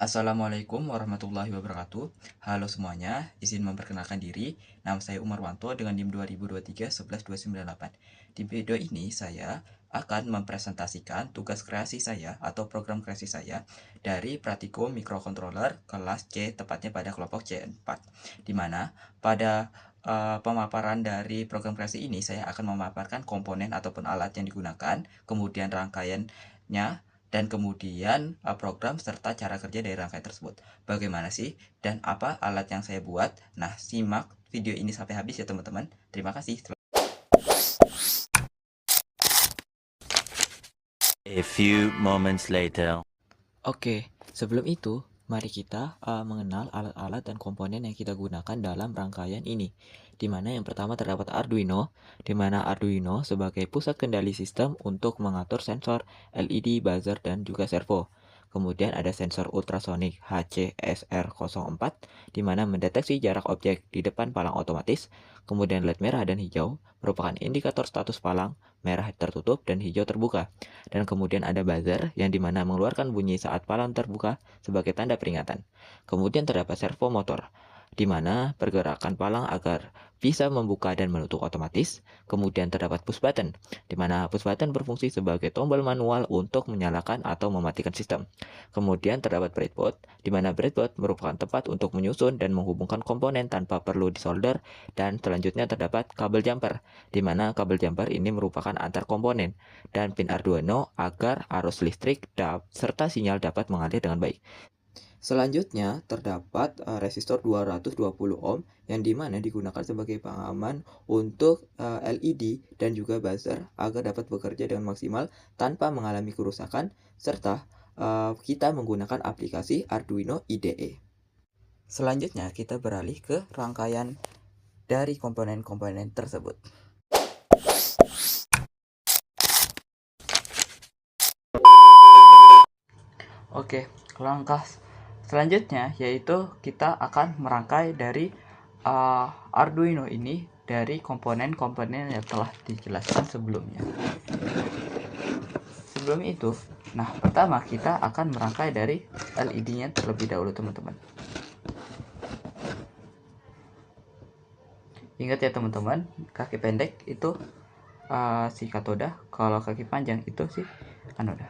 Assalamualaikum warahmatullahi wabarakatuh. Halo semuanya, izin memperkenalkan diri. Nama saya Umar Wanto dengan NIM 2023-11298. Di video ini saya akan mempresentasikan tugas kreasi saya atau program kreasi saya dari Pratikum Microcontroller kelas C, tepatnya pada kelompok C4. Di mana pada pemaparan dari program kreasi ini saya akan memaparkan komponen ataupun alat yang digunakan, kemudian rangkaiannya, dan kemudian program serta cara kerja dari rangkaian tersebut. Bagaimana sih dan apa alat yang saya buat? Nah, simak video ini sampai habis ya teman-teman. Terima kasih. A few moments later. Oke, sebelum itu, mari kita mengenal alat-alat dan komponen yang kita gunakan dalam rangkaian ini. Di mana yang pertama terdapat Arduino, di mana Arduino sebagai pusat kendali sistem untuk mengatur sensor, LED, buzzer, dan juga servo. Kemudian ada sensor ultrasonik HCSR04, di mana mendeteksi jarak objek di depan palang otomatis. Kemudian LED merah dan hijau merupakan indikator status palang, merah tertutup dan hijau terbuka. Dan kemudian ada buzzer yang dimana mengeluarkan bunyi saat palang terbuka sebagai tanda peringatan. Kemudian terdapat servo motor, di mana pergerakan palang agar bisa membuka dan menutup otomatis. Kemudian terdapat push button, di mana push button berfungsi sebagai tombol manual untuk menyalakan atau mematikan sistem. Kemudian terdapat breadboard, di mana breadboard merupakan tempat untuk menyusun dan menghubungkan komponen tanpa perlu disolder. Dan selanjutnya terdapat kabel jumper, di mana kabel jumper ini merupakan antar komponen dan pin Arduino agar arus listrik serta sinyal dapat mengalir dengan baik. Selanjutnya terdapat resistor 220 ohm yang dimana digunakan sebagai pengaman untuk LED dan juga buzzer agar dapat bekerja dengan maksimal tanpa mengalami kerusakan, serta kita menggunakan aplikasi Arduino IDE. Selanjutnya kita beralih ke rangkaian dari komponen-komponen tersebut. Oke, langkah selanjutnya yaitu kita akan merangkai dari Arduino ini dari komponen-komponen yang telah dijelaskan sebelumnya. Sebelum itu, pertama kita akan merangkai dari LED-nya terlebih dahulu, teman-teman. Ingat ya teman-teman, kaki pendek itu si katoda, kalau kaki panjang itu si anoda.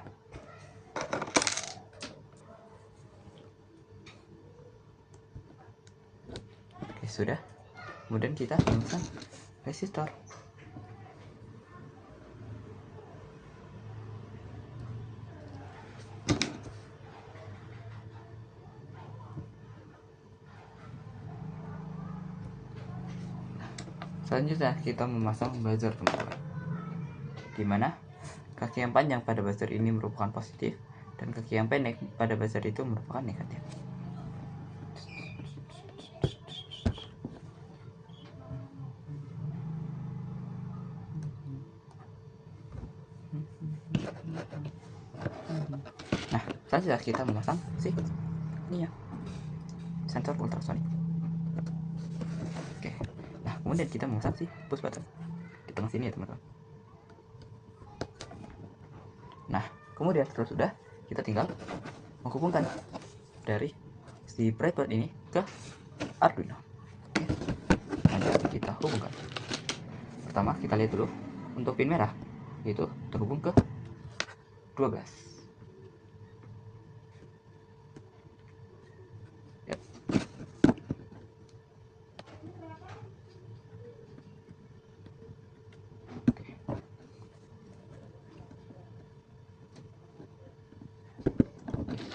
Oke, sudah. Kemudian kita memasang resistor. Selanjutnya kita memasang buzzer, teman-teman. Dimana kaki yang panjang pada buzzer ini merupakan positif dan kaki yang pendek pada buzzer itu merupakan negatif. Nah, selanjutnya kita memasang ini ya, sensor ultrasonik. Oke, nah kemudian kita memasang push button di tengah sini ya teman-teman. Nah, kemudian setelah sudah, kita tinggal menghubungkan dari si breadboard ini ke Arduino. Oke, lanjut kita hubungkan. Pertama kita lihat dulu untuk pin merah, yaitu terhubung ke 12. Yep.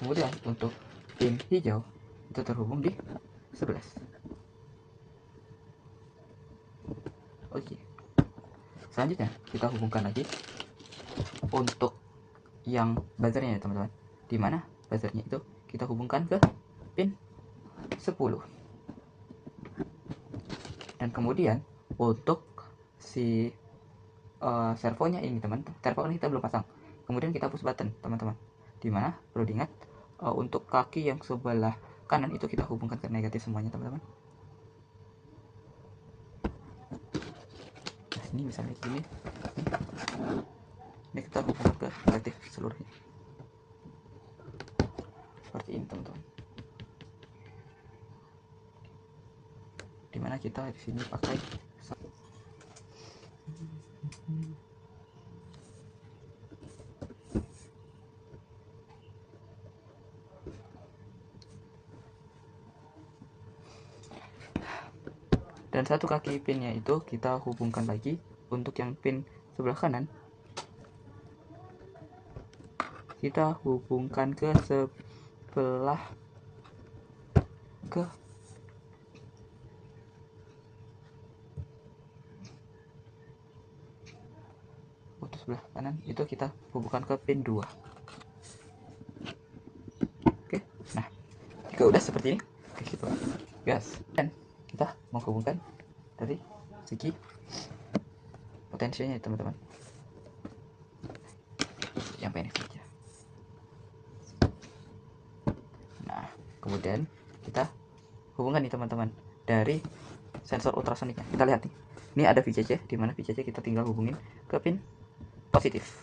Kemudian untuk pin hijau itu terhubung di 11. Oke. Selanjutnya kita hubungkan lagi untuk yang buzzernya ya teman-teman, dimana buzzernya itu kita hubungkan ke pin 10. Dan kemudian untuk si servonya ini teman-teman, servo ini kita belum pasang. Kemudian kita push button teman-teman, dimana perlu diingat untuk kaki yang sebelah kanan itu kita hubungkan ke negatif semuanya teman-teman. Nah, ini misalnya gini, ini kita hubungkan ke negatif seluruhnya seperti ini teman-teman. dimana kita di sini pakai dan satu kaki pinnya itu kita hubungkan lagi untuk yang pin sebelah kanan, kita hubungkan ke sebelah untuk sebelah kanan itu kita hubungkan ke pin 2. Oke, nah jika udah seperti ini, oke, kita gas dan kita menghubungkan dari segi potensinya teman-teman yang pendek saja. Nah kemudian kita hubungkan nih teman-teman dari sensor ultrasoniknya. Kita lihat nih, ini ada VCC, di mana VCC kita tinggal hubungin ke pin positif.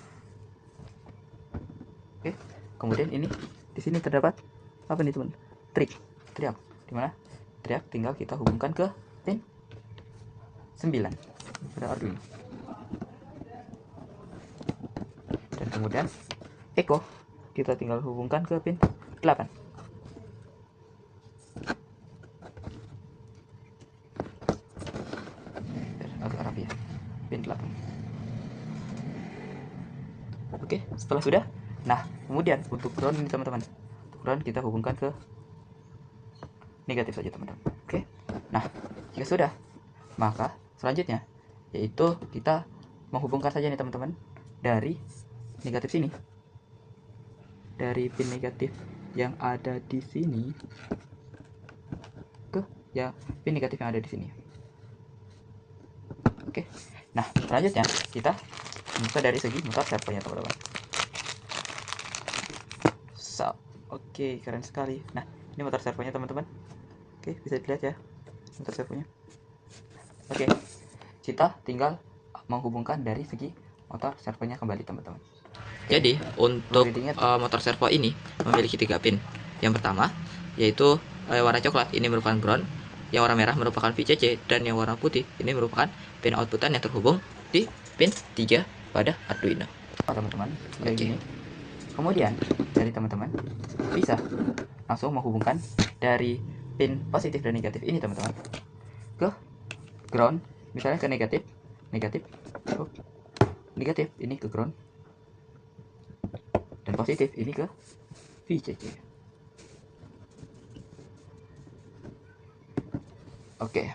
Oke, kemudian ini di sini terdapat apa nih teman? Triac, di mana triac tinggal kita hubungkan ke pin 9 pada Arduino. Dan kemudian echo kita tinggal hubungkan ke pin 8. Agak rapi ya, pin 8. Oke, setelah sudah, nah kemudian untuk ground ini teman-teman, untuk ground kita hubungkan ke negatif saja teman-teman. Oke, nah jika sudah, maka selanjutnya yaitu kita menghubungkan saja nih teman-teman dari negatif sini, dari pin negatif yang ada di sini ke ya pin negatif yang ada di sini. Oke, nah selanjutnya kita membuka dari segi motor servonya teman-teman. Oke, keren sekali. Nah ini motor servonya teman-teman. Oke, bisa dilihat ya motor servonya. Oke, kita tinggal menghubungkan dari segi motor servonya kembali teman-teman. Jadi untuk motor servo ini memiliki 3 pin. Yang pertama yaitu warna coklat ini merupakan ground, yang warna merah merupakan VCC, dan yang warna putih ini merupakan pin outputan yang terhubung di pin 3 pada Arduino. Teman-teman, kayak gini. Kemudian dari teman-teman bisa langsung menghubungkan dari pin positif dan negatif ini teman-teman ke ground, misalnya ke negatif ini ke ground, dan positif ini ke VCC. Oke,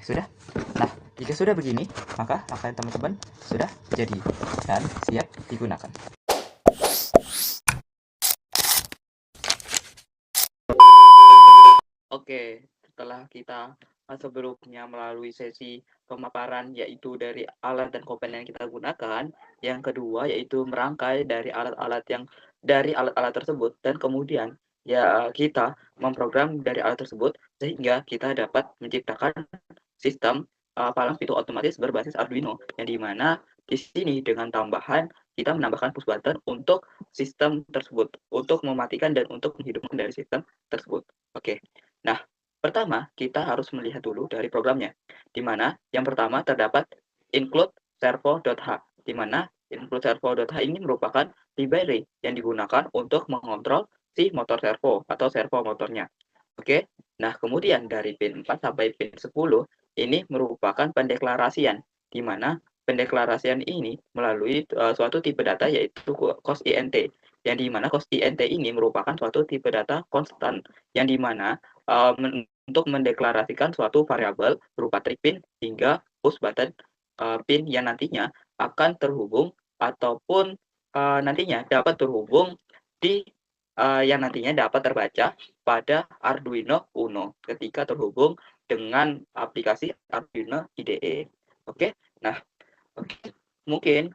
sudah. Nah, jika sudah begini, maka akan teman-teman sudah jadi dan siap digunakan. Oke, setelah kita sebelumnya melalui sesi pemaparan yaitu dari alat dan komponen yang kita gunakan, yang kedua yaitu merangkai dari alat-alat tersebut, dan kemudian ya kita memprogram dari alat tersebut sehingga kita dapat menciptakan sistem palang pintu otomatis berbasis Arduino, yang dimana di sini dengan tambahan kita menambahkan push button untuk sistem tersebut, untuk mematikan dan untuk menghidupkan dari sistem tersebut. Oke, nah pertama kita harus melihat dulu dari programnya, di mana yang pertama terdapat include servo.h, di mana include servo.h ini merupakan library yang digunakan untuk mengontrol si motor servo atau servo motornya. Oke, nah kemudian dari pin 4 sampai pin 10 ini merupakan pendeklarasian, di mana pendeklarasian ini melalui suatu tipe data yaitu cost-int, yang dimana cost-int ini merupakan suatu tipe data konstan, yang dimana untuk mendeklarasikan suatu variabel berupa trig pin hingga push button pin yang nantinya akan terhubung ataupun nantinya dapat terhubung di yang nantinya dapat terbaca pada Arduino Uno ketika terhubung dengan aplikasi Arduino IDE. Oke, nah mungkin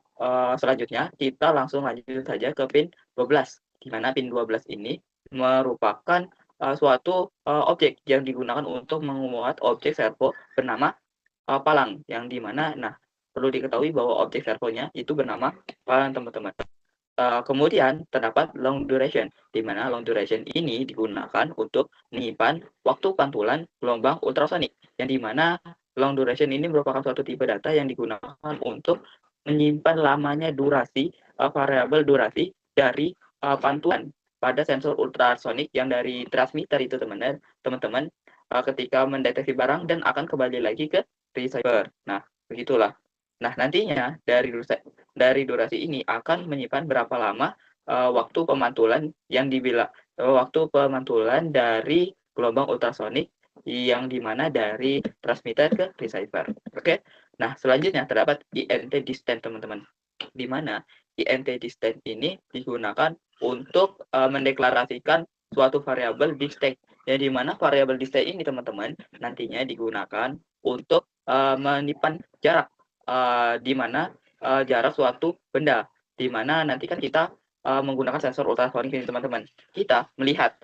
selanjutnya kita langsung lanjut saja ke pin 12, di mana pin 12 ini merupakan suatu objek yang digunakan untuk memuat objek servo bernama palang, yang dimana nah perlu diketahui bahwa objek servonya itu bernama palang teman-teman. Kemudian terdapat long duration, di mana long duration ini digunakan untuk menyimpan waktu pantulan gelombang ultrasonik, yang di mana long duration ini merupakan suatu tipe data yang digunakan untuk menyimpan lamanya durasi, variabel durasi dari pantulan pada sensor ultrasonik yang dari transmitter itu teman-teman, ketika mendeteksi barang dan akan kembali lagi ke receiver. Nah, begitulah. Nah, nantinya dari durasi ini akan menyimpan berapa lama waktu pemantulan waktu pemantulan dari gelombang ultrasonik yang dimana dari transmitter ke receiver. Oke. Nah, selanjutnya terdapat INT distance, teman-teman. Di mana INT distance ini digunakan untuk mendeklarasikan suatu variabel di stack. Yang dimana variabel di stack ini, teman-teman, nantinya digunakan untuk menyimpan jarak, di mana jarak suatu benda, di mana nanti kan kita menggunakan sensor ultrasonik ini, teman-teman. Kita melihat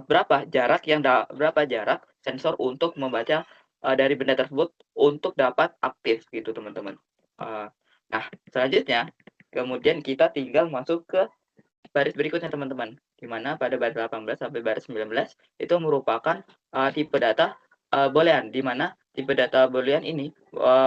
berapa jarak sensor untuk membaca dari benda tersebut untuk dapat aktif gitu, teman-teman. Nah, selanjutnya kemudian kita tinggal masuk ke baris berikutnya, teman-teman, di mana pada baris 18 sampai baris 19 itu merupakan tipe data boolean, di mana tipe data boolean ini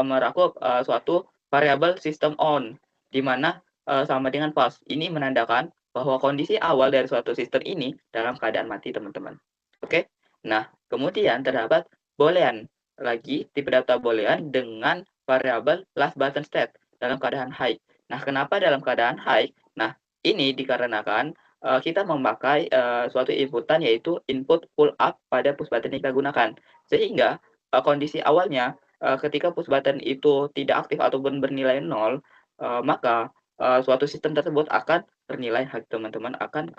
merakup suatu variabel sistem on, di mana sama dengan false. Ini menandakan bahwa kondisi awal dari suatu sistem ini dalam keadaan mati, teman-teman. Oke. Nah, kemudian terdapat boolean lagi, tipe data boolean dengan variabel last button state dalam keadaan high. Nah, kenapa dalam keadaan high? Nah, ini dikarenakan kita memakai suatu inputan, yaitu input pull up pada push button yang kita gunakan. Sehingga kondisi awalnya ketika push button itu tidak aktif ataupun bernilai 0, maka suatu sistem tersebut akan bernilai high, teman-teman, akan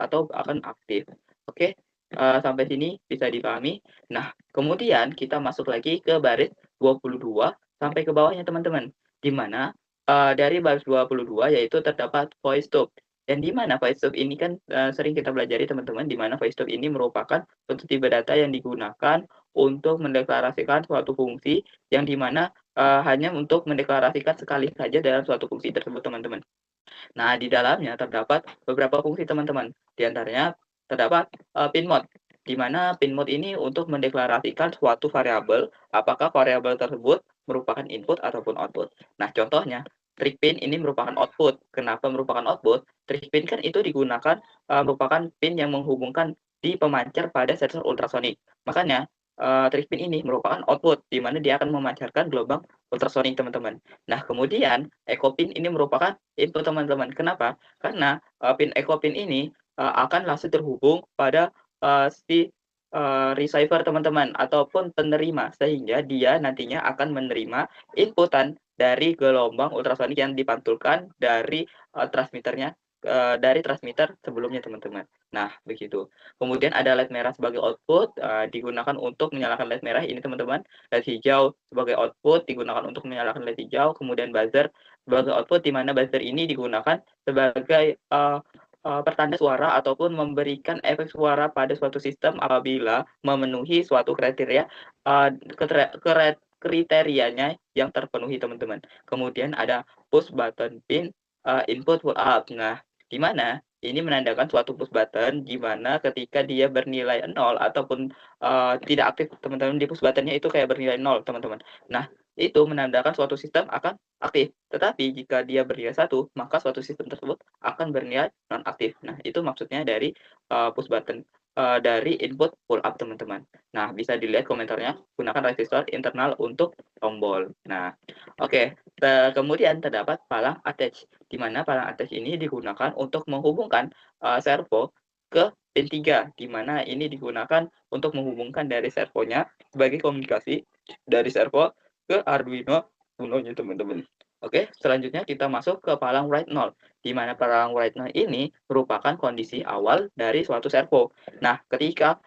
aktif. Oke, sampai sini bisa dipahami. Nah, kemudian kita masuk lagi ke baris 22 sampai ke bawahnya, teman-teman, di mana dari baris 22 yaitu terdapat voice stop. Dan di mana voice stop ini kan sering kita pelajari, teman-teman, di mana voice stop ini merupakan suatu tipe data yang digunakan untuk mendeklarasikan suatu fungsi yang dimana hanya untuk mendeklarasikan sekali saja dalam suatu fungsi tersebut, teman-teman. Nah, di dalamnya terdapat beberapa fungsi, teman-teman. Di antaranya terdapat pin mode, di mana pin mode ini untuk mendeklarasikan suatu variabel, apakah variabel tersebut merupakan input ataupun output. Nah, contohnya trig pin ini merupakan output. Kenapa merupakan output? Trig pin kan itu digunakan merupakan pin yang menghubungkan di pemancar pada sensor ultrasonik. Makanya trig pin ini merupakan output, di mana dia akan memancarkan gelombang ultrasonik, teman-teman. Nah, kemudian echo pin ini merupakan input, teman-teman. Kenapa? Karena pin echo pin ini akan langsung terhubung pada si receiver, teman-teman, ataupun penerima, sehingga dia nantinya akan menerima inputan dari gelombang ultrasonik yang dipantulkan dari transmitternya, dari transmitter sebelumnya, teman-teman. Nah, begitu. Kemudian ada LED merah sebagai output, digunakan untuk menyalakan LED merah ini, teman-teman. LED hijau sebagai output digunakan untuk menyalakan LED hijau. Kemudian buzzer sebagai output, di mana buzzer ini digunakan sebagai pertanda suara ataupun memberikan efek suara pada suatu sistem apabila memenuhi suatu kriteria kriterianya yang terpenuhi, teman-teman. Kemudian ada push button pin input pull up. Nah, di mana ini menandakan suatu push button, di mana ketika dia bernilai 0 ataupun tidak aktif, teman-teman, di push buttonnya itu kayak bernilai 0, teman-teman. Nah, itu menandakan suatu sistem akan aktif. Tetapi jika dia bernilai 1, maka suatu sistem tersebut akan bernilai non-aktif. Nah, itu maksudnya dari push button dari input pull up, teman-teman. Nah, bisa dilihat komentarnya, gunakan resistor internal untuk tombol. Nah, oke. Kemudian terdapat palang attach, di mana palang attach ini digunakan untuk menghubungkan servo ke pin 3, di mana ini digunakan untuk menghubungkan dari servonya sebagai komunikasi dari servo ke Arduino Uno-nya, teman-teman. Oke, selanjutnya kita masuk ke palang write 0, di mana palang write 0 ini merupakan kondisi awal dari suatu servo. Nah, ketika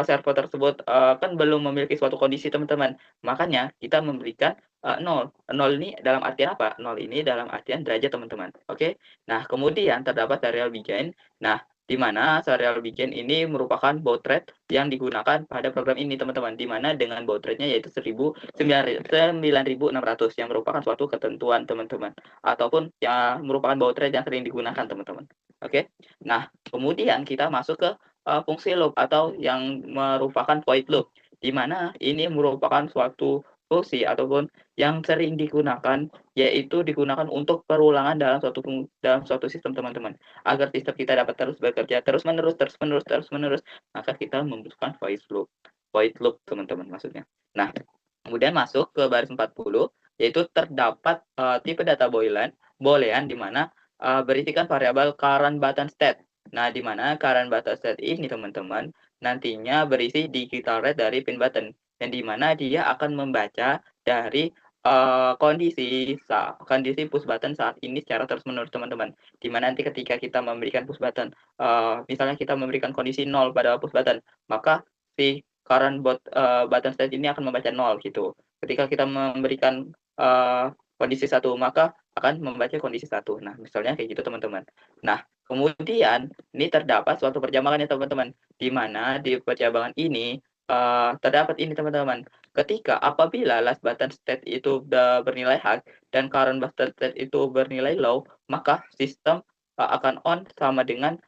servo tersebut kan belum memiliki suatu kondisi, teman-teman, makanya kita memberikan 0. 0 ini dalam artian apa? 0 ini dalam artian derajat, teman-teman. Oke. Nah, kemudian terdapat serial begin. Nah, di mana serial begin ini merupakan baud rate yang digunakan pada program ini, teman-teman, di mana dengan baud rate-nya yaitu 9600 yang merupakan suatu ketentuan, teman-teman, ataupun yang merupakan baud rate yang sering digunakan, teman-teman. Oke. Nah, kemudian kita masuk ke fungsi loop atau yang merupakan void loop, di mana ini merupakan suatu fungsi ataupun yang sering digunakan, yaitu digunakan untuk perulangan dalam suatu sistem teman-teman. Agar sistem kita dapat terus bekerja terus-menerus, maka kita membutuhkan void loop. Void loop teman-teman maksudnya. Nah, kemudian masuk ke baris 40, yaitu terdapat tipe data boolean di mana berisikan variabel current button state. Nah, di mana current button state ini teman-teman nantinya berisi digital rate dari pin button, yang di mana dia akan membaca dari kondisi push button saat ini secara terus-menerus teman-teman. Di mana nanti ketika kita memberikan push button, misalnya kita memberikan kondisi 0 pada push button, maka si current button state ini akan membaca 0 gitu. Ketika kita memberikan kondisi 1, maka akan membaca kondisi 1. Nah, misalnya kayak gitu teman-teman. Nah, kemudian ini terdapat suatu perjabangan ya teman-teman, di mana di perjabangan ini terdapat ini teman-teman. Ketika apabila last button state itu bernilai high dan current button state itu bernilai low, maka sistem akan on sama dengan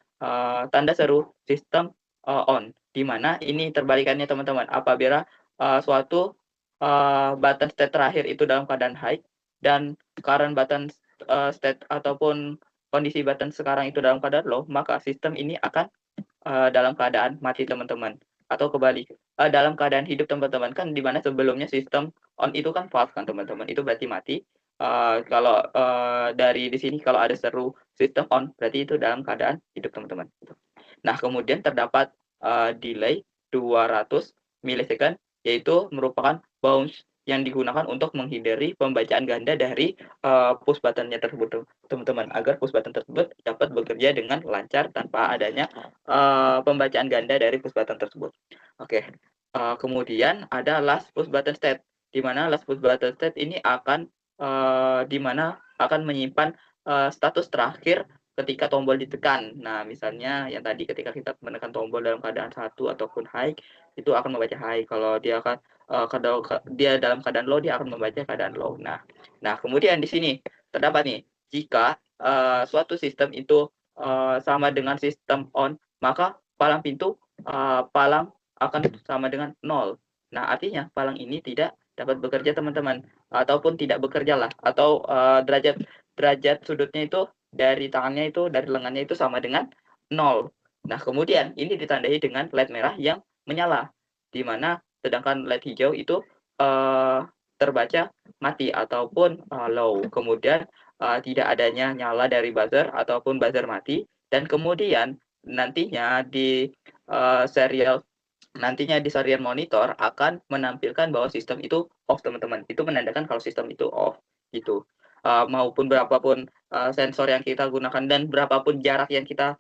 tanda seru sistem on. Di mana ini terbalikannya teman-teman. Apabila suatu button state terakhir itu dalam keadaan high dan current button state ataupun kondisi button sekarang itu dalam keadaan low, maka sistem ini akan dalam keadaan mati teman-teman, atau kebalik dalam keadaan hidup teman-teman, kan di mana sebelumnya sistem on itu kan false kan teman-teman, itu berarti mati. Kalau dari di sini kalau ada seru sistem on berarti itu dalam keadaan hidup teman-teman. Nah, kemudian terdapat delay 200 milisecond, yaitu merupakan bounce yang digunakan untuk menghindari pembacaan ganda dari push button-nya tersebut teman-teman, agar push button tersebut dapat bekerja dengan lancar tanpa adanya pembacaan ganda dari push button tersebut. Oke. Kemudian ada last push button state, di mana last push button state ini akan di mana akan menyimpan status terakhir ketika tombol ditekan. Nah, misalnya yang tadi ketika kita menekan tombol dalam keadaan 1 ataupun high, itu akan membaca high. Kalau dia akan dia dalam keadaan low, dia akan membaca keadaan low. Nah, kemudian di sini terdapat nih, jika suatu sistem itu sama dengan sistem on, maka palang pintu palang akan sama dengan 0. Nah, artinya palang ini tidak dapat bekerja teman-teman, ataupun tidak bekerja lah, atau derajat sudutnya itu dari tangannya itu, dari lengannya itu sama dengan 0. Nah, kemudian ini ditandai dengan LED merah yang menyala, di mana sedangkan LED hijau itu terbaca mati ataupun low. Kemudian tidak adanya nyala dari buzzer ataupun buzzer mati, dan kemudian nantinya di serial monitor akan menampilkan bahwa sistem itu off teman-teman. Itu menandakan kalau sistem itu off gitu. Maupun berapapun sensor yang kita gunakan dan berapapun jarak yang kita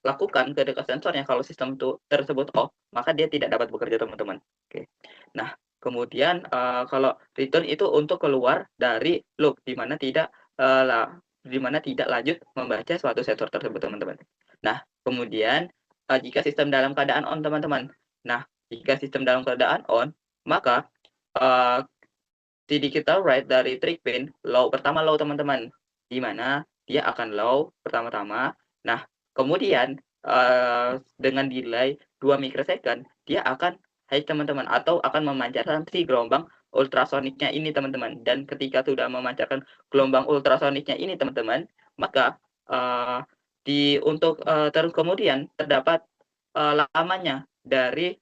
lakukan ke dekat sensornya, kalau sistem itu tersebut off, maka dia tidak dapat bekerja teman-teman. Oke. Nah, kemudian kalau return itu untuk keluar dari loop, di mana tidak lanjut membaca suatu sensor tersebut teman-teman. Nah, kemudian jika sistem dalam keadaan on teman-teman. Nah, jika sistem dalam keadaan on, maka si digital write dari trick pin pertama low teman-teman, di mana dia akan low pertama-tama. Nah, kemudian dengan delay 2 mikrosecond dia akan high teman-teman, atau akan memancarkan si gelombang ultrasoniknya ini teman-teman. Dan ketika sudah memancarkan gelombang ultrasoniknya ini teman-teman, maka terus kemudian terdapat lamanya dari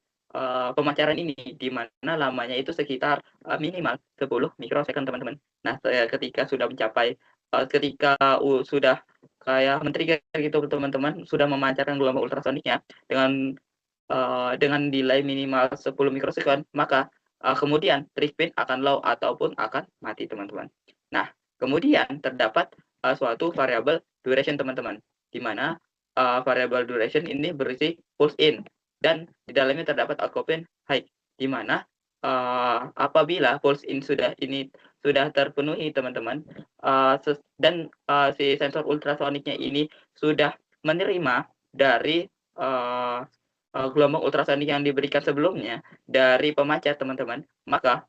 pemancaran ini, di mana lamanya itu sekitar minimal 10 mikrosecond teman-teman. Nah, ketika sudah mencapai ketika sudah kayak men-trigger gitu teman-teman, sudah memancarkan gelombang ultrasoniknya dengan delay minimal 10 mikrosecond, maka kemudian trick pin akan low ataupun akan mati teman-teman. Nah, kemudian terdapat suatu variabel duration teman-teman, di mana variabel duration ini berisi pulse in, dan di dalamnya terdapat output pin high, di mana apabila pulse in sudah terpenuhi teman-teman, dan si sensor ultrasoniknya ini sudah menerima dari gelombang ultrasonik yang diberikan sebelumnya dari pemancar teman-teman, maka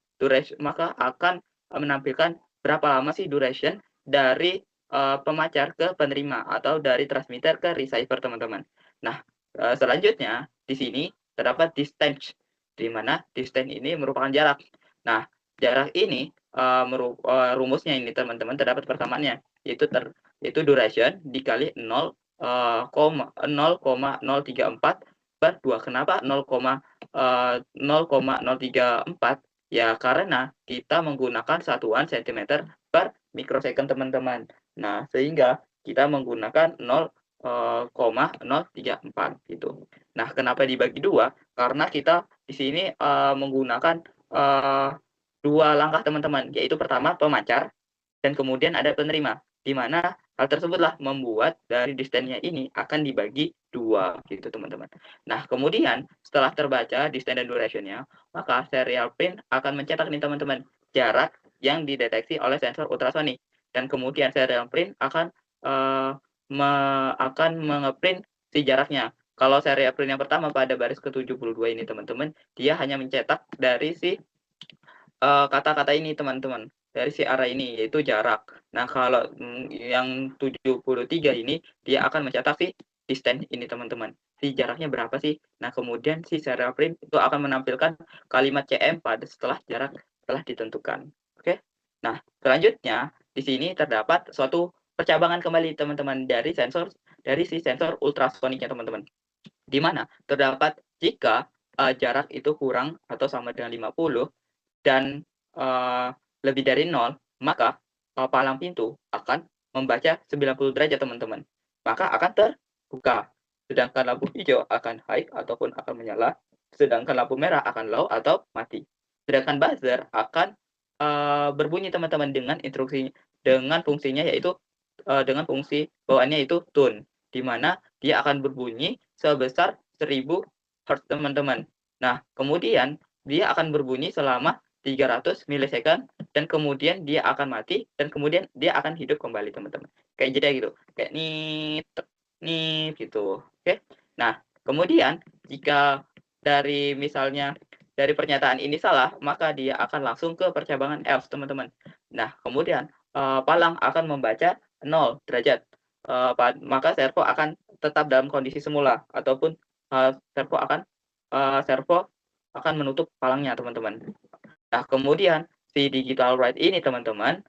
akan menampilkan berapa lama sih duration dari pemancar ke penerima atau dari transmitter ke receiver, teman-teman. Nah, selanjutnya di sini terdapat distance, di mana distance ini merupakan jarak. Nah, jarak ini rumusnya ini teman-teman terdapat persamaannya, yaitu duration dikali 0,034 per 2. Kenapa 0,034? Ya karena kita menggunakan satuan cm per mikrosecond, teman-teman. Nah, sehingga kita menggunakan 0,034 gitu. Nah, kenapa dibagi dua? Karena kita di sini menggunakan dua langkah, teman-teman, yaitu pertama pemancar dan kemudian ada penerima, di mana hal tersebutlah membuat dari distance-nya ini akan dibagi dua gitu, teman-teman. Nah, kemudian setelah terbaca distance dan duration-nya, maka serial print akan mencetak nih, teman-teman, jarak yang dideteksi oleh sensor ultrasonik, dan kemudian serial print akan mengeprint si jaraknya. Kalau serial print yang pertama pada baris ke-72 ini, teman-teman, dia hanya mencetak dari si kata-kata ini, teman-teman, dari si arah ini, yaitu jarak. Nah, kalau yang 73 ini, dia akan mencetak si distance ini, teman-teman. Si jaraknya berapa sih? Nah, kemudian si serial print itu akan menampilkan kalimat CM pada setelah jarak telah ditentukan. Oke. Nah, selanjutnya di sini terdapat suatu percabangan kembali, teman-teman, dari si sensor ultrasoniknya, teman-teman. Di mana terdapat jika jarak itu kurang atau sama dengan 50 dan lebih dari 0, maka palang pintu akan membaca 90 derajat, teman-teman. Maka akan terbuka. Sedangkan lampu hijau akan high ataupun akan menyala. Sedangkan lampu merah akan low atau mati. Sedangkan buzzer akan berbunyi, teman-teman, dengan fungsinya yaitu dengan fungsi bawaannya yaitu tune, di mana dia akan berbunyi sebesar 1000 Hz, teman-teman. Nah, kemudian dia akan berbunyi selama 300 milisecond dan kemudian dia akan mati dan kemudian dia akan hidup kembali, teman-teman. Kayak jeda gitu. Kayak nih gitu. Oke. Nah, kemudian jika misalnya dari pernyataan ini salah, maka dia akan langsung ke percabangan else, teman-teman. Nah, kemudian palang akan membaca 0 derajat. Maka servo akan tetap dalam kondisi semula ataupun servo akan menutup palangnya, teman-teman. Nah, kemudian si digital write ini, teman-teman,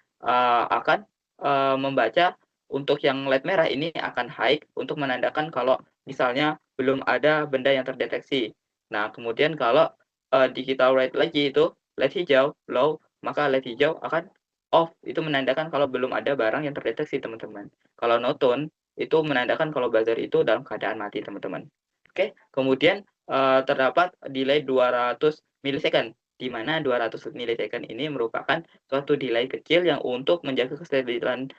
akan membaca untuk yang LED merah ini akan high untuk menandakan kalau misalnya belum ada benda yang terdeteksi. Nah, kemudian kalau digital write lagi itu LED hijau low, maka LED hijau akan off, itu menandakan kalau belum ada barang yang terdeteksi, teman-teman. Kalau no tone itu menandakan kalau buzzer itu dalam keadaan mati, teman-teman. Oke, kemudian terdapat delay 200 milisecond, di mana 200 milisecond ini merupakan suatu delay kecil yang untuk menjaga kestabilan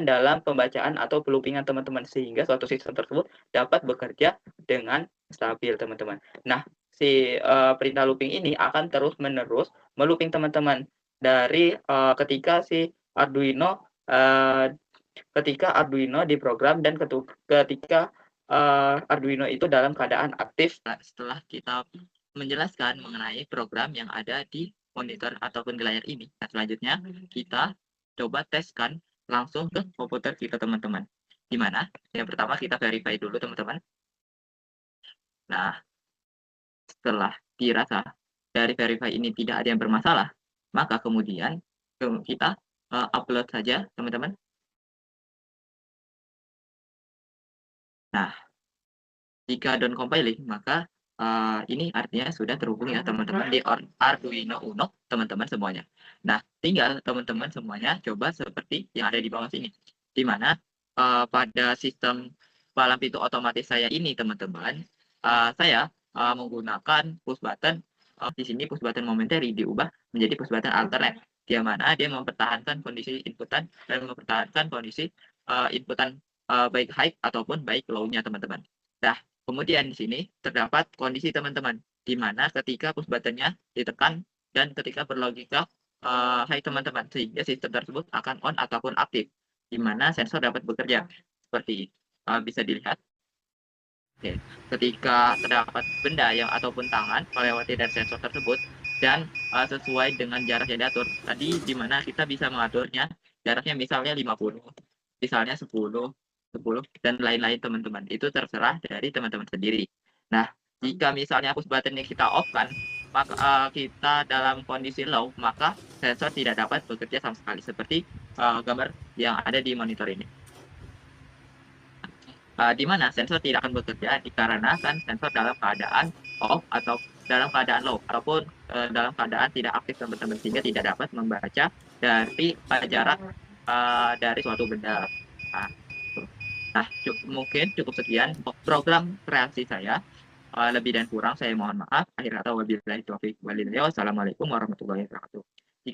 dalam pembacaan atau pelupingan, teman-teman, sehingga suatu sistem tersebut dapat bekerja dengan stabil, teman-teman. Nah, si perintah looping ini akan terus-menerus melooping, teman-teman, dari ketika Arduino diprogram dan ketika Arduino itu dalam keadaan aktif. Setelah kita menjelaskan mengenai program yang ada di monitor ataupun di layar ini, nah, selanjutnya kita coba teskan langsung ke komputer kita, teman-teman. Di mana yang pertama kita verify dulu, teman-teman. Nah, setelah dirasa dari verify ini tidak ada yang bermasalah, maka kemudian kita upload saja, teman-teman. Nah, jika done compiling, maka ini artinya sudah terhubung ya, teman-teman, di Arduino Uno, teman-teman semuanya. Nah, tinggal teman-teman semuanya coba seperti yang ada di bawah sini, di mana pada sistem palang pintu otomatis saya ini, teman-teman, saya menggunakan push button. Di sini push button momentary diubah menjadi push button alternate, di mana dia mempertahankan kondisi inputan dan mempertahankan kondisi inputan baik high ataupun baik low-nya, teman-teman. Nah, kemudian di sini terdapat kondisi, teman-teman, di mana ketika push button-nya ditekan dan ketika berlogika high, teman-teman, sehingga sistem tersebut akan on ataupun aktif, di mana sensor dapat bekerja. Seperti bisa dilihat. Oke. Ketika terdapat benda yang ataupun tangan melewati dari sensor tersebut dan sesuai dengan jarak yang diatur tadi, di mana kita bisa mengaturnya jaraknya misalnya 50 misalnya 10 dan lain-lain teman-teman. Itu terserah dari teman-teman sendiri. Nah, jika misalnya push button-nya kita off-kan, maka kita dalam kondisi low, maka sensor tidak dapat bekerja sama sekali seperti gambar yang ada di monitor ini. Di mana sensor tidak akan bekerja dikarenakan sensor dalam keadaan off atau dalam keadaan low ataupun dalam keadaan tidak aktif teman-teman, sehingga tidak dapat membaca dari jarak dari suatu benda. Nah, mungkin cukup sekian program kreasi saya. Lebih dan kurang saya mohon maaf. Akhir kata wabillahi taufiq walhidayah. Wassalamualaikum warahmatullahi wabarakatuh.